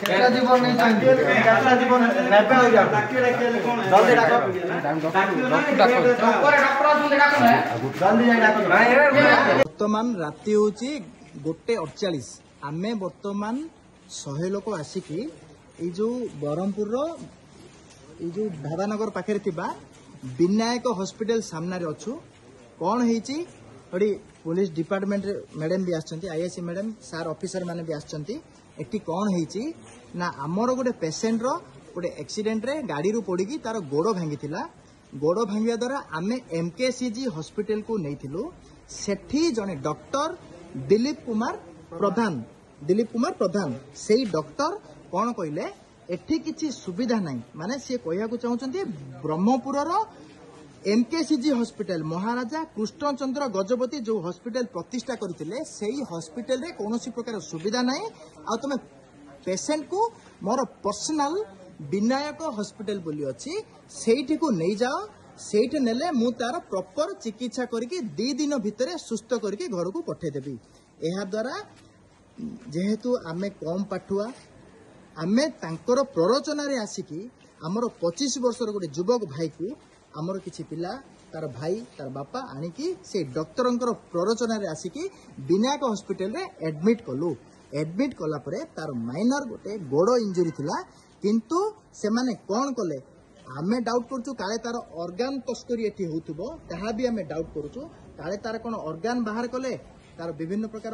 केटा जीवन नहीं चाहिए केटा जीवन नेबे हो जा जल्दी डाको ऊपर डॉक्टर जल्दी डाको जल्दी जाई डाको वर्तमान राति होची 1:48 आमे वर्तमान 100 लोक आसिकी ए जो बरहमपुर रो ए जो भावानगर पाखे थिबा विनायक हॉस्पिटल सामने अच्छु कौन होती पुलिस डिपार्टमेंट मैडम भी आछंती आईएससी मैडम सार ऑफिसर माने भी आछंती एटी कौन होती ना आमर गोटे पेसेंट रो गोटे एक्सीडेंट रे गाड़ी रू पड़ी तार गोड़ भांगी गोड़ भांगा द्वारा आमे एमकेसीजी हॉस्पिटल को नहीं सेठी जने डॉक्टर दिलीप कुमार प्रधान से डॉक्टर कौन कहले एठी किछि सुविधा नहीं माने से कहया को चाहउछंती ब्रह्मपुर रो एमकेसीजी हॉस्पिटल महाराजा कृष्णचंद्र गजपति जो हॉस्पिटल प्रतिष्ठा करथिले सेही हॉस्पिटल रे कोनोसी प्रकार सुविधा नहीं आ तमे पेशेंट को मोर पर्सनल विनायक हॉस्पिटल बोली अछि सेठी को नहीं जाओ सेठी नेले मु तार प्रॉपर चिकित्सा करके 2 दिन भितरे सुस्थ करके घर को पठे देबी एहा द्वारा जेहेतु आमे कम पाठुआ आमे तांकर प्ररोचना रे आसिकी हमर 25 वर्षर गोटे युवक भाई को आमर किछि पिला तार भाई तार बापा आनिकी से डॉक्टरंकर प्ररोचना रे आसिकी विनायक हॉस्पिटल रे एडमिट कला परे तार माइनर गोटे गोड़ इंजुरी थिला किंतु से माने कोन कले आमे डाउट करछु काले तार ऑर्गन तस्करी एठी होतबो ताहा भी आमे डाउट करछु काले तार कोन ऑर्गन बाहर कले तार विभिन्न प्रकार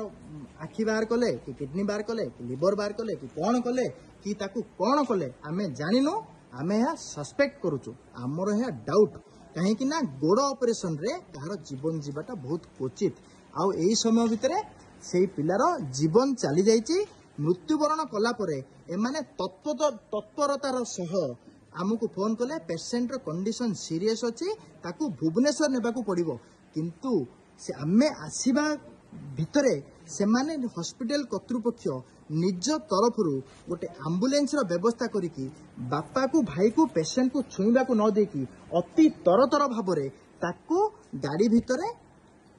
आखि बाहर कले कि किडनी बाहर कले कि लिवर बाहर कले कि कोन कले कि ताकू कोन कले आमे जानिनो आमे या सस्पेक्ट करूछु हमर या डाउट कहीं कि ना गोड़ ऑपरेशन रे तार जीवन जीवाटा बहुत क्वचित आउ एई समय भितरे सेई पिलार जीवन चली जाईची मृत्युवरण कला परे एमाने तत्परतार सह आमको फोन कले पेशेंट रो कंडीशन सीरियस अछि ताकू भुवनेश्वर नेबाकू पड़िबो किंतु से आमे आसीबा भितरे से माने हॉस्पिटल कर्तृपक्ष निज तरफ गोटे एम्बुलेंस रो व्यवस्था करिकी बापा को भाई को पेशेंट को छुईबा को न देकी अति तरतर भाबरे ताकू गाड़ी भितरे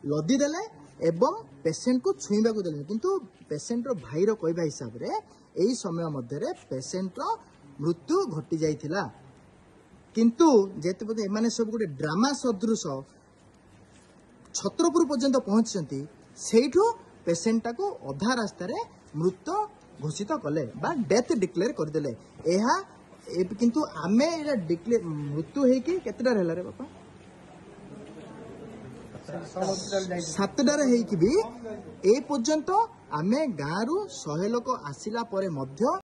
लदी देले एवं पेशेंट को छुईबा को देले किंतु पेशेंट रो भाई रो कहबा हिसाब रे एई समय मध्य रे पेशेंट रो मृत्यु घटी जाइथिला किंतु जेते पते एमाने सब गोटे ड्रामा सदृश छत्रपुर पर्यंत पहुंचती सेठू पेशेंट को अधा रास्ता रे मृत घोषित कले बा डेथ डिक्लेयर करदेले एहा किंतु आमे एला डिक्लेयर मृत्यु हे कि केतडा रहला रे बापा 7टा रे हे कि भी ए पर्यंत आमे गारू 100 लोक आसिला परे मध्य